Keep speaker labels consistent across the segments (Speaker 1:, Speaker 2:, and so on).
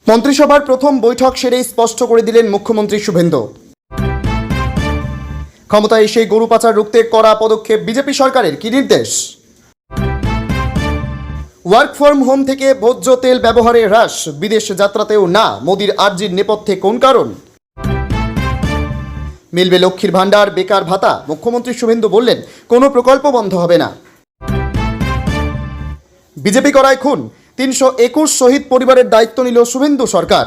Speaker 1: মন্ত্রিসভার প্রথম বৈঠক সেরেই স্পষ্ট করে দিলেন মুখ্যমন্ত্রী শুভেন্দু। ক্ষমতায় এসে গরু পাচার রুখতে কড়া পদক্ষেপ বিজেপি সরকারের, কি নির্দেশ? ওয়ার্ক ফ্রম হোম থেকে ভোজ্য তেল ব্যবহারে হ্রাস, বিদেশ যাত্রাতেও না, মোদির আর্জির নেপথ্যে কোন কারণ? মিলবে লক্ষ্মীর ভাণ্ডার, বেকার ভাতা, মুখ্যমন্ত্রী শুভেন্দু বললেন কোনো প্রকল্প বন্ধ হবে না। বিজেপি করায় খুন, 321 শহীদ পরিবারের দায়িত্ব নিল শুভেন্দু সরকার।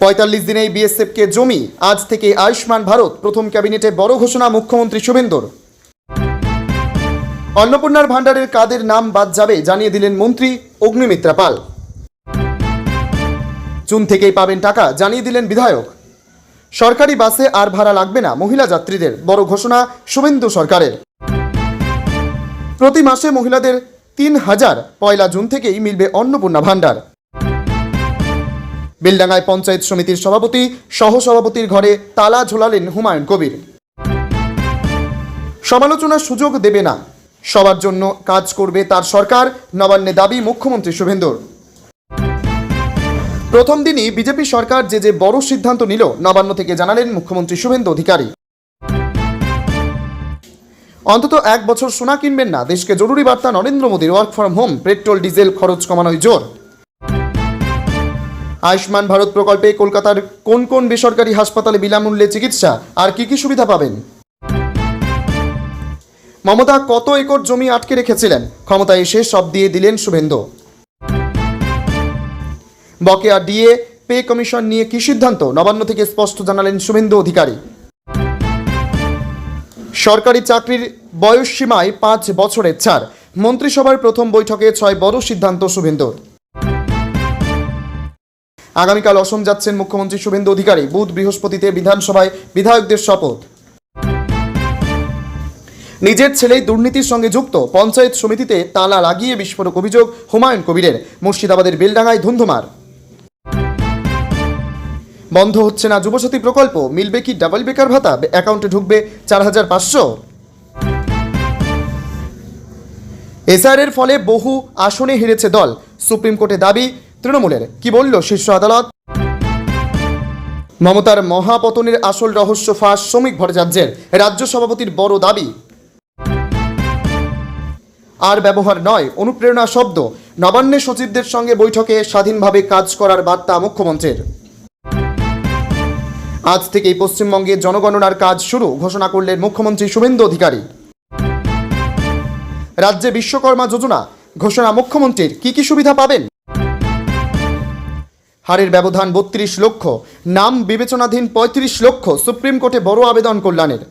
Speaker 1: 45 দিনেই বিএসএফকে জমি, আজ থেকে আয়ুষ্মান ভারত, প্রথম ক্যাবিনেটে বড় ঘোষণা মুখ্যমন্ত্রী শুভেন্দুর। অন্নপূর্ণার ভাণ্ডারের কাদের নাম বাদ যাবে জানিয়ে দিলেন মন্ত্রী অগ্নিমিত্রা পাল। জুন থেকেই পাবেন টাকা জানিয়ে দিলেন বিধায়ক। সরকারি বাসে আর ভাড়া লাগবে না মহিলা যাত্রীদের, বড় ঘোষণা শুভেন্দু সরকারের। প্রতি মাসে মহিলাদের 3000, 1 জুন থেকেই মিলবে অন্নপূর্ণা ভাণ্ডার। বেলডাঙ্গায় পঞ্চায়েত সমিতির সভাপতি সহসভাপতির ঘরে তালা ঝোলালেন হুমায়ুন কবির। সমালোচনার সুযোগ দেবে না, সবার জন্য কাজ করবে তার সরকার, নবান্নে দাবি মুখ্যমন্ত্রী শুভেন্দুর। প্রথম দিনই বিজেপি সরকার যে বড় সিদ্ধান্ত নিল, নবান্ন থেকে জানালেন মুখ্যমন্ত্রী শুভেন্দু অধিকারী। অন্তত 1 বছর সোনা কিনবেন না, দেশকে জরুরি বার্তা নরেন্দ্র মোদীর। Work from home, petrol diesel খরচ কমানোয় জোর। আয়ুষ্মান ভারত প্রকল্পে কলকাতার কোন কোন বেসরকারি হাসপাতালে বিনামূল্যে চিকিৎসা, আর কি কি সুবিধা পাবেন? মমতা কত একর জমি আটকে রেখেছিলেন, ক্ষমতায় এসে সব দিয়ে দিলেন শুভেন্দু। বকেয়া ডিএ পে কমিশন নিয়ে কি সিদ্ধান্ত, নবান্ন থেকে স্পষ্ট জানালেন শুভেন্দু অধিকারী। সরকারি চাকরির বয়স সীমায় 5 বছরের ছাড়, মন্ত্রিসভার প্রথম বৈঠকে 6 বড় সিদ্ধান্ত শুভেন্দুর। আগামীকাল অসম যাচ্ছেন মুখ্যমন্ত্রী শুভেন্দু অধিকারী। বুধ বৃহস্পতিতে বিধানসভায় বিধায়কদের শপথ। নিজের ছেলেই দুর্নীতির সঙ্গে যুক্ত, পঞ্চায়েত সমিতিতে তালা লাগিয়ে বিস্ফোরক অভিযোগ হুমায়ুন কবিরের। মুর্শিদাবাদের বেলডাঙ্গায় ধুন্ধুমার। বন্ধ হচ্ছে না যুবসাথী প্রকল্প, মিলবে কি ডাবল বেকার ভাতা, অ্যাকাউন্টে ঢুকবে 4500। এসআইআরের ফলে বহু আসনে হেরেছে দল, সুপ্রিম কোর্টে দাবি তৃণমূলের, কি বলল শীর্ষ আদালত? মমতার মহাপতনের আসল রহস্য ফাঁস শ্রমিক ভট্টাচার্যের, রাজ্য সভাপতির বড় দাবি। আর ব্যবহার নয় অনুপ্রেরণা শব্দ, নবান্নে সচিবদের সঙ্গে বৈঠকে স্বাধীনভাবে কাজ করার বার্তা মুখ্যমন্ত্রীর। আজ থেকেই পশ্চিমবঙ্গে জনগণনার কাজ শুরু, ঘোষণা করলেন মুখ্যমন্ত্রী শুভেন্দু অধিকারী। রাজ্যে বিশ্বকর্মা যোজনা, ঘোষণা মুখ্যমন্ত্রীর, কি কি সুবিধা পাবেন? হারের ব্যবধান 32 লক্ষ, নাম বিবেচনাধীন 35 লক্ষ, সুপ্রিম কোর্টে বড় আবেদন কল্যাণের।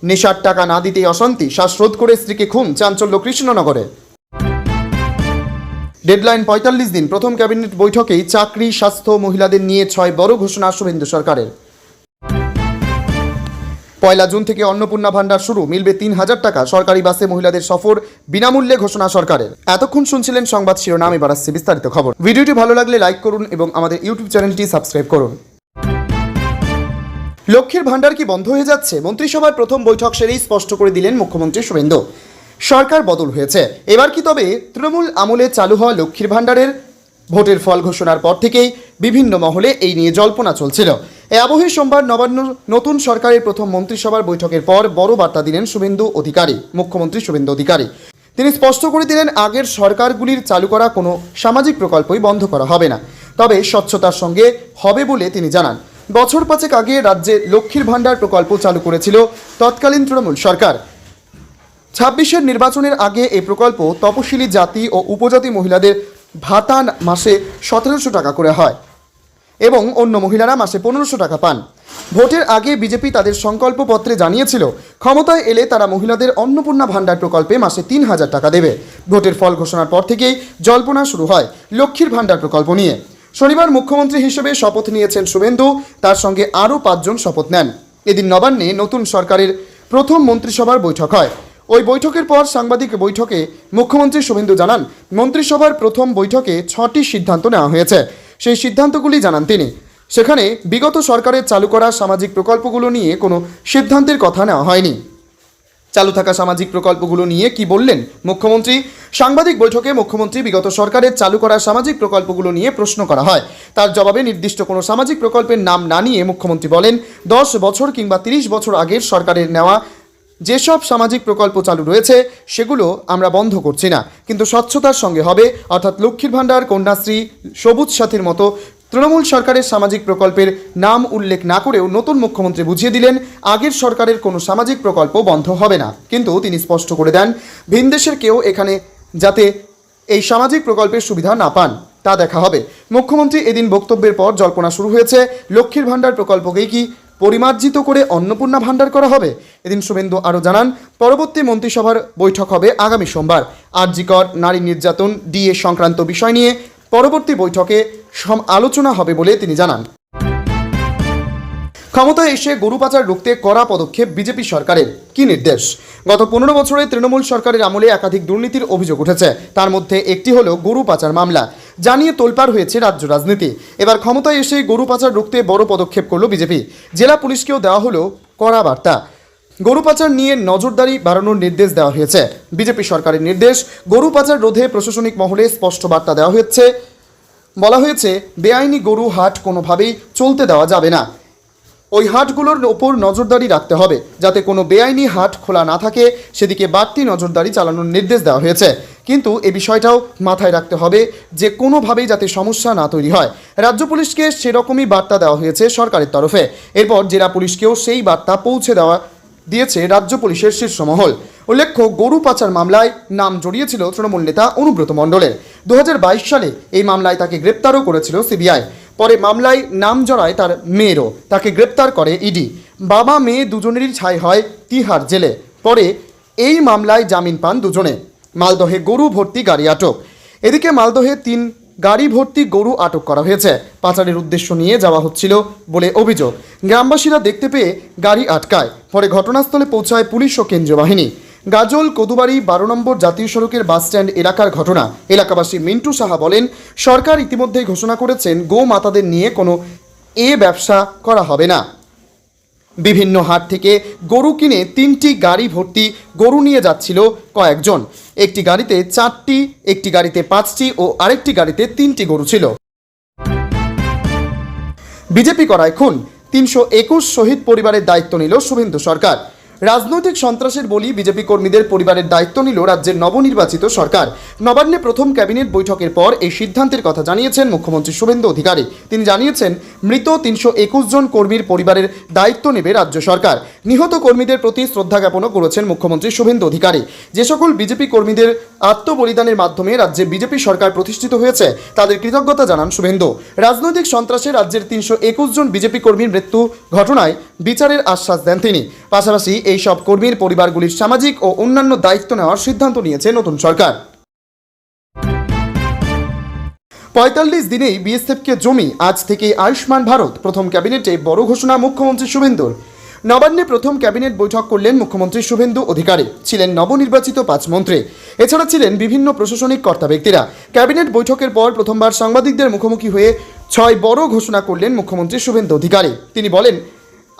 Speaker 1: নেশার টাকা না দিতেই অশান্তি, শ্বাসরোধ করে স্ত্রীকে খুন, চাঞ্চল্য কৃষ্ণনগরে। ডেডলাইন 45 দিন, প্রথম ক্যাবিনেট বৈঠকেই চাকরি, স্বাস্থ্য, মহিলাদের নিয়ে 6 বড় ঘোষণা শুভেন্দু সরকারের। 1 জুন থেকে অন্নপূর্ণা ভাণ্ডার শুরু, মিলবে 3000 টাকা, সরকারি বাসে মহিলাদের সফর বিনামূল্যে, ঘোষণা সরকারের। এতক্ষণ শুনছিলেন সংবাদ শিরোনাম, এবার আসছে বিস্তারিত খবর। ভিডিওটি ভালো লাগলে লাইক করুন এবং আমাদের ইউটিউব চ্যানেলটি সাবস্ক্রাইব করুন। লক্ষ্মীর ভাণ্ডার কি বন্ধ হয়ে যাচ্ছে? মন্ত্রিসভার প্রথম বৈঠক সেরেই স্পষ্ট করে দিলেন মুখ্যমন্ত্রী শুভেন্দু। সরকার বদল হয়েছে, এবার কি তবে তৃণমূল আমলে চালু হওয়া লক্ষ্মীর ভাণ্ডারের? ভোটের ফল ঘোষণার পর থেকেই বিভিন্ন মহলে এই নিয়ে জল্পনা চলছিল। এ আবহে সোমবার নবান্ন নতুন সরকারের প্রথম মন্ত্রিসভার বৈঠকের পর বড় বার্তা দিলেন মুখ্যমন্ত্রী শুভেন্দু অধিকারী। তিনি স্পষ্ট করে দিলেন, আগের সরকারগুলির চালু করা কোনো সামাজিক প্রকল্পই বন্ধ করা হবে না, তবে স্বচ্ছতার সঙ্গে হবে বলে তিনি জানান। বছর 5 আগে রাজ্যে লক্ষ্মীর ভাণ্ডার প্রকল্প চালু করেছিল তৎকালীন তৃণমূল সরকার। 26-এর নির্বাচনের আগে এই প্রকল্প তপশিলি জাতি ও উপজাতি মহিলাদের ভাতা মাসে 1700 টাকা করে হয় এবং অন্য মহিলারা মাসে 1500 টাকা পান। ভোটের আগে বিজেপি তাদের সংকল্পপত্রে জানিয়েছিল, ক্ষমতায় এলে তারা মহিলাদের অন্নপূর্ণা ভাণ্ডার প্রকল্পে মাসে 3000 টাকা দেবে। ভোটের ফল ঘোষণার পর থেকেই জল্পনা শুরু হয় লক্ষ্মীর ভাণ্ডার প্রকল্প নিয়ে। শনিবার মুখ্যমন্ত্রী হিসেবে শপথ নিয়েছেন শুভেন্দু, তার সঙ্গে আরও 5 জন শপথ নেন। এদিন নবান্নে নতুন সরকারের প্রথম মন্ত্রিসভার বৈঠক হয়। ওই বৈঠকের পর সাংবাদিক বৈঠকে মুখ্যমন্ত্রী শুভেন্দু জানান, মন্ত্রিসভার প্রথম বৈঠকে 6টি সিদ্ধান্ত নেওয়া হয়েছে। সেই সিদ্ধান্তগুলি জানান তিনি। সেখানে বিগত সরকারের চালু করা সামাজিক প্রকল্পগুলো নিয়ে কোনো সিদ্ধান্তের কথা নেওয়া হয়নি। চালু থাকা সামাজিক প্রকল্পগুলো নিয়ে কি বললেন মুখ্যমন্ত্রী? সাংবাদিক বৈঠকে মুখ্যমন্ত্রী বিগত সরকারের চালু করা সামাজিক প্রকল্পগুলো নিয়ে প্রশ্ন করা হয়। তার জবাবে নির্দিষ্ট কোনো সামাজিক প্রকল্পের নাম না নিয়ে মুখ্যমন্ত্রী বলেন, 10 বছর কিংবা 30 বছর আগের সরকারের নেওয়া যেসব সামাজিক প্রকল্প চালু রয়েছে সেগুলো আমরা বন্ধ করছি না, কিন্তু স্বচ্ছতার সঙ্গে হবে, অর্থাৎ লক্ষ্মীর ভাণ্ডার, কন্যাশ্রী, সবুজ সাথীর মতো তৃণমূল সরকারের সামাজিক প্রকল্পের নাম উল্লেখ না করেও নতুন মুখ্যমন্ত্রী বুঝিয়ে দিলেন আগের সরকারের কোনো সামাজিক প্রকল্প বন্ধ হবে না। কিন্তু তিনি স্পষ্ট করে দেন, ভিনদেশের কেউ এখানে যাতে এই সামাজিক প্রকল্পের সুবিধা না পান তা দেখা হবে। মুখ্যমন্ত্রী এদিন বক্তব্যের পর জল্পনা শুরু হয়েছে, লক্ষ্মীর ভাণ্ডার প্রকল্পকেই কি পরিমার্জিত করে অন্নপূর্ণা ভাণ্ডার করা হবে। এদিন শুভেন্দু আরও জানান, পরবর্তী মন্ত্রিসভার বৈঠক হবে আগামী সোমবার। আরজিকর, নারী নির্যাতন, ডিএ সংক্রান্ত বিষয় নিয়ে পরবর্তী বৈঠকে আলোচনা হবে বলে তিনি জানান। ক্ষমতায় এসে গরু পাচার রুখতে কড়া পদক্ষেপ বিজেপি সরকারের, কি নির্দেশ? গত 15 বছরে তৃণমূল সরকারের আমলে একাধিক দুর্নীতির অভিযোগ উঠেছে। তার মধ্যে একটি হলো গরু পাচার মামলা, জানিয়ে তোলপাড় হয়েছে রাজ্য রাজনীতি। এবার ক্ষমতায় এসে গরু পাচার রুখতে বড় পদক্ষেপ করল বিজেপি। জেলা পুলিশকেও দেওয়া হলো কড়া বার্তা। গরু পাচার নিয়ে নজরদারি বাড়ানোর নির্দেশ দেওয়া হয়েছে। বিজেপি সরকারের নির্দেশ, গরু পাচার রোধে প্রশাসনিক মহলে স্পষ্ট বার্তা দেওয়া হয়েছে। বলা হয়েছে, বেআইনি গরু হাট কোনোভাবেই চলতে দেওয়া যাবে না। ওই হাটগুলোর ওপর নজরদারি রাখতে হবে, যাতে কোনো বেআইনি হাট খোলা না থাকে, সেদিকে বাড়তি নজরদারি চালানোর নির্দেশ দেওয়া হয়েছে। কিন্তু এ বিষয়টাও মাথায় রাখতে হবে যে কোনোভাবেই যাতে সমস্যা না তৈরি হয়। রাজ্য পুলিশকে সেরকমই বার্তা দেওয়া হয়েছে সরকারের তরফে। এরপর জেলা পুলিশকেও সেই বার্তা পৌঁছে দিয়েছে রাজ্য পুলিশের শীর্ষ মহল। উল্লেখ্য, গরু পাচার মামলায় নাম জড়িয়েছিল তৃণমূল নেতা অনুব্রত মণ্ডলের। 2022 সালে এই মামলায় তাকে গ্রেপ্তারও করেছিল সিবিআই। পরে মামলায় নাম জড়ায় তার মেয়েরও, তাকে গ্রেপ্তার করে ইডি। বাবা মেয়ে দুজনেরই ছাই হয় তিহার জেলে। পরে এই মামলায় জামিন পান দুজনে। মালদহে গরু ভর্তি গাড়ি আটক। এদিকে মালদহে 3 গাড়ি ভর্তি গরু আটক করা হয়েছে। পাচারের উদ্দেশ্য নিয়ে যাওয়া হচ্ছিল বলে অভিযোগ। গ্রামবাসীরা দেখতে পেয়ে গাড়ি আটকায়। পরে ঘটনাস্থলে পৌঁছায় পুলিশ ও কেন্দ্রীয় বাহিনী। গাজল কদুবাড়ি 12 নম্বর জাতীয় সড়কের বাসস্ট্যান্ড এলাকার ঘটনা। এলাকাবাসী মিন্টু সাহা বলেন, সরকার ইতিমধ্যেই ঘোষণা করেছেন গো মাতাদের নিয়ে কোনো ব্যবসা করা হবে না। বিভিন্ন হাট থেকে গরু কিনে 3টি গাড়ি ভর্তি গরু নিয়ে যাচ্ছিল কয়েকজন। একটি গাড়িতে 4টি, একটি গাড়িতে 5টি ও আরেকটি গাড়িতে 3টি গরু ছিল। বিজেপি করায় খুন, 321 শহীদ পরিবারের দায়িত্ব নিল শুভেন্দু সরকার। রাজনৈতিক সন্ত্রাসের বলি বিজেপি কর্মীদের পরিবারের দায়িত্ব নিল রাজ্যের নবনির্বাচিত সরকার। নবান্নে প্রথম ক্যাবিনেট বৈঠকের পর এই সিদ্ধান্তের কথা জানিয়েছেন মুখ্যমন্ত্রী শুভেন্দু অধিকারী। তিনি জানিয়েছেন, মৃত 321 জন কর্মীর পরিবারের দায়িত্ব নেবে রাজ্য সরকার। নিহত কর্মীদের প্রতি শ্রদ্ধা জ্ঞাপনও করেছেন মুখ্যমন্ত্রী শুভেন্দু অধিকারী। যে সকল বিজেপি কর্মীদের আত্মবলিদানের মাধ্যমে রাজ্যে বিজেপি সরকার প্রতিষ্ঠিত হয়েছে, তাদের কৃতজ্ঞতা জানান শুভেন্দু। রাজনৈতিক সন্ত্রাসে রাজ্যের 321 জন বিজেপি কর্মীর মৃত্যু ঘটনায় বিচারের আশ্বাস দেন তিনি। পাশাপাশি এই সব কর্মীর পরিবারগুলির সামাজিক ও অন্যান্য দায়িত্ব নেওয়ার সিদ্ধান্ত নিয়েছে নতুন সরকার। 45 দিনেই বিএসএফকে জমি, আজ থেকে আয়ুষ্মান ভারত। প্রথম ক্যাবিনেটে বড় ঘোষণা মুখ্যমন্ত্রী শুভেন্দুর। নবান্নে প্রথম ক্যাবিনেট বৈঠক করলেন মুখ্যমন্ত্রী শুভেন্দু অধিকারী। ছিলেন নবনির্বাচিত 5 মন্ত্রী। এছাড়া ছিলেন বিভিন্ন প্রশাসনিক কর্তা ব্যক্তিরা। ক্যাবিনেট বৈঠকের পর প্রথমবার সাংবাদিকদের মুখোমুখি হয়ে 6 বড় ঘোষণা করলেন মুখ্যমন্ত্রী শুভেন্দু অধিকারী। তিনি বলেন,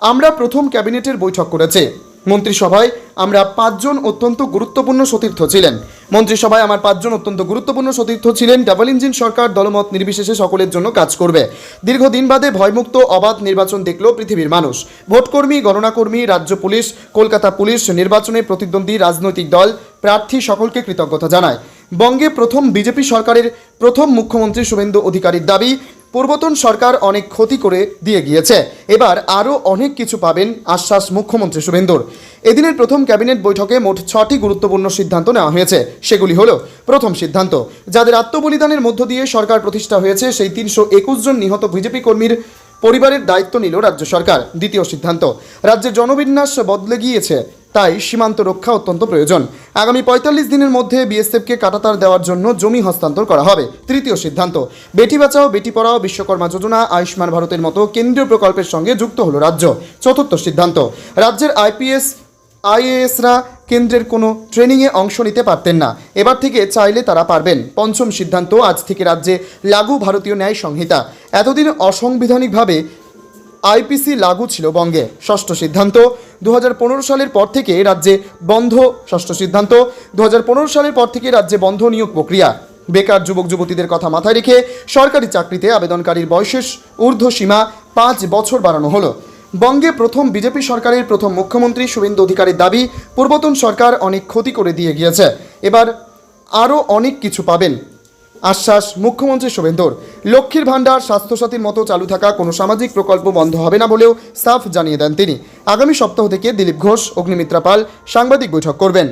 Speaker 1: আমরা প্রথম ক্যাবিনেটের বৈঠক করেছি। মন্ত্রিসভায় আমরা 5 জন অত্যন্ত গুরুত্বপূর্ণ সতীর্থ ছিলেন। মন্ত্রিসভায় আমার 5 জন অত্যন্ত গুরুত্বপূর্ণ সতীর্থ ছিলেন। ডাবল ইঞ্জিন সরকার দলমত নির্বিশেষে সকলের জন্য কাজ করবে। দীর্ঘদিন বাদে ভয়মুক্ত অবাধ নির্বাচন দেখল পৃথিবীর মানুষ। ভোটকর্মী, গণনাকর্মী, রাজ্য পুলিশ, কলকাতা পুলিশ, নির্বাচনে প্রতিদ্বন্দ্বী রাজনৈতিক দল, প্রার্থী সকলকে কৃতজ্ঞতা জানায়। বঙ্গে প্রথম বিজেপি সরকারের প্রথম মুখ্যমন্ত্রী শুভেন্দু অধিকারীর দাবি, পূর্বতন সরকার অনেক ক্ষতি করে দিয়ে গিয়েছে, এবার আরও অনেক কিছু পাবেন, আশ্বাস মুখ্যমন্ত্রী শুভেন্দুর। এদিনের প্রথম ক্যাবিনেট বৈঠকে মোট 6টি গুরুত্বপূর্ণ সিদ্ধান্ত নেওয়া হয়েছে। সেগুলি হলো, প্রথম সিদ্ধান্ত, যাদের আত্মবলিদানের মধ্য দিয়ে সরকার প্রতিষ্ঠা হয়েছে সেই 321 জন নিহত বিজেপি কর্মীর পরিবারের দায়িত্ব নিল রাজ্য সরকার। দ্বিতীয় সিদ্ধান্ত, রাজ্যের জনবিন্যাস বদলে গিয়েছে, তাই সীমান্ত রক্ষা অত্যন্ত প্রয়োজন। আগামী 45 দিনের মধ্যে বিএসএফকে কাঁটাতার দেওয়ার জন্য জমি হস্তান্তর করা হবে। তৃতীয় সিদ্ধান্ত, বেটি বাঁচাও বেটি পড়াও, বিশ্বকর্মা যোজনা, আয়ুষ্মান ভারতের মতো কেন্দ্রীয় প্রকল্পের সঙ্গে যুক্ত হলো রাজ্য। চতুর্থ সিদ্ধান্ত, রাজ্যের আইএএসরা কেন্দ্রের কোনো ট্রেনিংয়ে অংশ নিতে পারতেন না, এবার থেকে চাইলে তারা পারবেন। পঞ্চম সিদ্ধান্ত, আজ থেকে রাজ্যে লাগু ভারতীয় ন্যায় সংহিতা। এতদিন অসাংবিধানিকভাবে আইপিসি লাগু ছিল বঙ্গে। ষষ্ঠ সিদ্ধান্ত, সালের পর থেকে রাজ্যে বন্ধ ষষ্ঠ সিদ্ধান্ত 2015 সালের পর থেকে রাজ্যে বন্ধ নিয়োগ প্রক্রিয়া। বেকার যুবক যুবতীদের কথা মাথায় রেখে সরকারি চাকরিতে আবেদনকারীর বয়সের ঊর্ধ্ব সীমা 5 বছর বাড়ানো হলো। বঙ্গে প্রথম বিজেপি সরকারের প্রথম মুখ্যমন্ত্রী শুভেন্দু অধিকারীর দাবি, পূর্বতন সরকার অনেক ক্ষতি করে দিয়ে গিয়েছে, এবার আরও অনেক কিছু পাবেন। আশ্বাস মুখ্যমন্ত্রী শুভেন্দুর। লক্ষ্মীর ভাণ্ডার, স্বাস্থ্যসাথীর মতো চালু থাকা কোনো সামাজিক প্রকল্প বন্ধ হবে না বলেও সাফ জানিয়ে দেন তিনি। আগামী সপ্তাহ থেকে দিলীপ ঘোষ, অগ্নিমিত্রা পাল সাংবাদিক বৈঠক করবেন।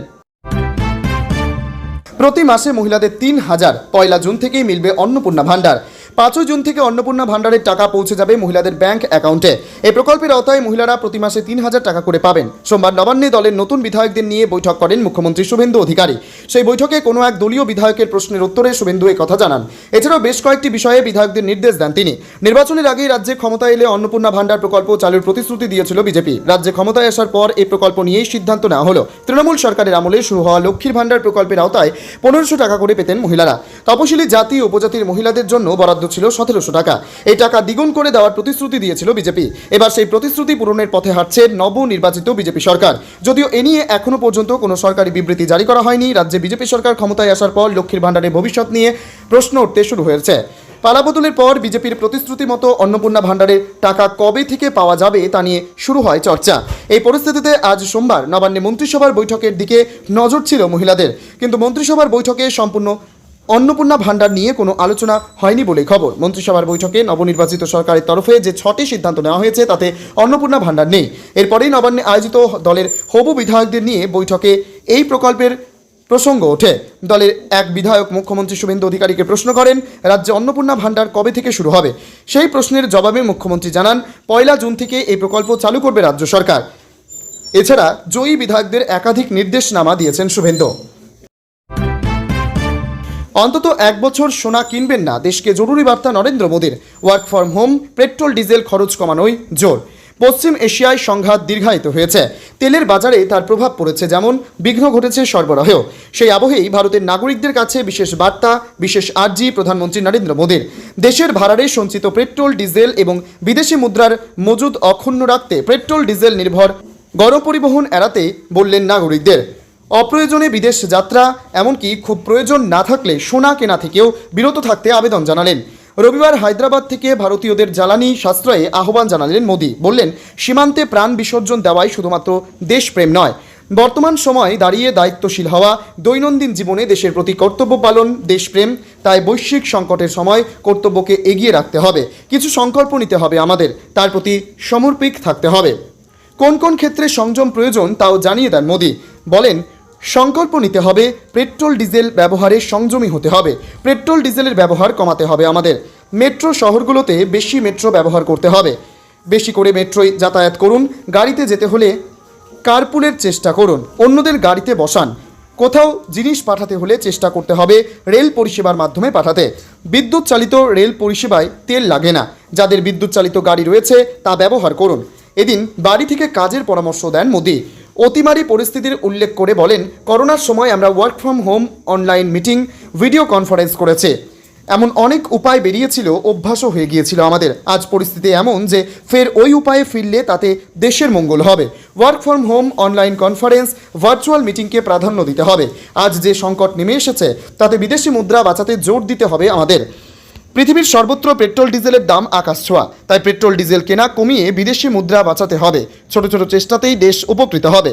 Speaker 1: প্রতি মাসে মহিলাদের 3000 পয়লা জুন থেকেই মিলবে অন্নপূর্ণা ভাণ্ডার। 5 জুন থেকে অন্নপূর্ণা ভাণ্ডারের টাকা পৌঁছে যাবে মহিলাদের ব্যাংক অ্যাকাউন্টে। এই প্রকল্পের আওতায় মহিলারা প্রতি মাসে 3000 টাকা করে পাবেন। সোমবার নবান্নে দলের নতুন বিধায়কদের নিয়ে বৈঠক করেন মুখ্যমন্ত্রী শুভেন্দু অধিকারী। সেই বৈঠকে কোনো এক দলীয় বিধায়কের প্রশ্নের উত্তরে শুভেন্দু এই কথা জানান। এছাড়াও বেশ কয়েকটি বিষয়ে বিধায়কদের নির্দেশ দেন তিনি। নির্বাচনের আগেই রাজ্যে ক্ষমতায় এলে অন্নপূর্ণা ভাণ্ডার প্রকল্প চালুর প্রতিশ্রুতি দিয়েছিল বিজেপি। রাজ্যে ক্ষমতায় আসার পর এই প্রকল্প নিয়েই সিদ্ধান্ত নেওয়া হলো। তৃণমূল সরকারের আমলে শুরু হওয়া লক্ষ্মীর ভাণ্ডার প্রকল্পের আওতায় 1500 টাকা করে পেতেন মহিলারা। তপশিলি জাতি ও উপজাতির মহিলাদের জন্য বরাদ্দ ছিল 1700 টাকা। এই টাকা দ্বিগুণ করে দেওয়ার প্রতিশ্রুতি দিয়েছিল বিজেপি। এবার সেই প্রতিশ্রুতি পূরণের পথে হাঁটছে নবনির্বাচিত বিজেপি সরকার। যদিও এ নিয়ে এখনো পর্যন্ত কোনো সরকারি বিবৃতি জারি করা হয়নি। রাজ্যে বিজেপি সরকার ক্ষমতায় আসার পর লক্ষ্মীর ভাণ্ডারের ভবিষ্যৎ নিয়ে প্রশ্ন উঠতে শুরু হয়েছে। পালাবদলের পর বিজেপির প্রতিশ্রুতি মতো অন্নপূর্ণা ভাণ্ডারের টাকা কবে থেকে পাওয়া যাবে তা নিয়ে শুরু হয় চর্চা। এই পরিস্থিতিতে আজ সোমবার নবান্নে মন্ত্রিসভার বৈঠকের দিকে নজর ছিল মহিলাদের, কিন্তু মন্ত্রিসভার বৈঠকে সম্পূর্ণ অন্নপূর্ণা ভাণ্ডার নিয়ে কোনো আলোচনা হয়নি বলেই খবর। মন্ত্রিসভার বৈঠকে নবনির্বাচিত সরকারের তরফে যে 6টি সিদ্ধান্ত নেওয়া হয়েছে তাতে অন্নপূর্ণা ভাণ্ডার নেই। এরপরেই নবান্নে আয়োজিত দলের হবু বিধায়কদের নিয়ে বৈঠকে এই প্রকল্পের প্রসঙ্গ ওঠে। দলের এক বিধায়ক মুখ্যমন্ত্রী শুভেন্দু অধিকারীকে প্রশ্ন করেন, রাজ্যে অন্নপূর্ণা ভাণ্ডার কবে থেকে শুরু হবে? সেই প্রশ্নের জবাবে মুখ্যমন্ত্রী জানান, 1 জুন থেকে এই প্রকল্প চালু করবে রাজ্য সরকার। এছাড়া জয়ী বিধায়কদের একাধিক নির্দেশনামা দিয়েছেন শুভেন্দু। অন্তত 1 বছর সোনা কিনবেন না, দেশকে জরুরি বার্তা নরেন্দ্র মোদীর। Work from home, petrol diesel খরচ কমানোই জোর। পশ্চিম এশিয়ায় সংঘাত দীর্ঘায়িত হয়েছে। তেলের বাজারে তার প্রভাব পড়েছে, যেমন বিঘ্ন ঘটেছে সরবরাহেও। সেই আবহেই ভারতের নাগরিকদের কাছে বিশেষ বার্তা, বিশেষ আর্জি প্রধানমন্ত্রী নরেন্দ্র মোদীর। দেশের ভাড়ারে সঞ্চিত পেট্রোল ডিজেল এবং বিদেশি মুদ্রার মজুদ অক্ষুণ্ণ রাখতে পেট্রোল ডিজেল নির্ভর গণপরিবহন এড়াতে বললেন নাগরিকদের। অপ্রয়োজনে বিদেশ যাত্রা, এমনকি খুব প্রয়োজন না থাকলে সোনা কেনা থেকেও বিরত থাকতে আবেদন জানালেন। রবিবার হায়দ্রাবাদ থেকে ভারতীয়দের জ্বালানি সাশ্রয়ে আহ্বান জানালেন মোদি। বললেন, সীমান্তে প্রাণ বিসর্জন দেওয়াই শুধুমাত্র দেশপ্রেম নয়, বর্তমান সময় দাঁড়িয়ে দায়িত্বশীল হওয়া, দৈনন্দিন জীবনে দেশের প্রতি কর্তব্য পালন দেশপ্রেম। তাই বৈশ্বিক সংকটের সময় কর্তব্যকে এগিয়ে রাখতে হবে। কিছু সংকল্প নিতে হবে আমাদের, তার প্রতি সমর্পিত থাকতে হবে। কোন কোন ক্ষেত্রে সংযম প্রয়োজন তাও জানিয়ে দেন মোদি। বলেন, সংকল্প নিতে হবে, পেট্রোল ডিজেল ব্যবহারে সংযমী হতে হবে। পেট্রোল ডিজেলের ব্যবহার কমাতে হবে আমাদের। মেট্রো শহরগুলোতে বেশি মেট্রো ব্যবহার করতে হবে। বেশি করে মেট্রোয় যাতায়াত করুন। গাড়িতে যেতে হলে কারপুলের চেষ্টা করুন, অন্যদের গাড়িতে বসান। কোথাও জিনিস পাঠাতে হলে চেষ্টা করতে হবে রেল পরিষেবার মাধ্যমে পাঠাতে। বিদ্যুৎ চালিত রেল পরিষেবায় তেল লাগে না। যাদের বিদ্যুৎ চালিত গাড়ি রয়েছে তা ব্যবহার করুন। এদিন বাড়ি থেকে কাজের পরামর্শ দেন মোদি। অতিমারি পরিস্থিতির উল্লেখ করে বলেন, করোনার সময় আমরা work from home, online meeting, video conference করেছে। এমন অনেক উপায় বেরিয়েছিল, অভ্যাসও হয়ে গিয়েছিল আমাদের। আজ পরিস্থিতি এমন যে ফের ওই উপায়ে ফিরলে তাতে দেশের মঙ্গল হবে। Work from home, online conference, virtual মিটিংকে প্রাধান্য দিতে হবে। আজ যে সংকট নেমে এসেছে তাতে বিদেশি মুদ্রা বাঁচাতে জোর দিতে হবে আমাদের। পৃথিবীর সর্বত্র পেট্রোল ডিজেলের দাম আকাশ ছোঁয়া, তাই পেট্রোল ডিজেল কেনা কমিয়ে বিদেশি মুদ্রা বাঁচাতে হবে। ছোট ছোট চেষ্টাতেই দেশ উপকৃত হবে।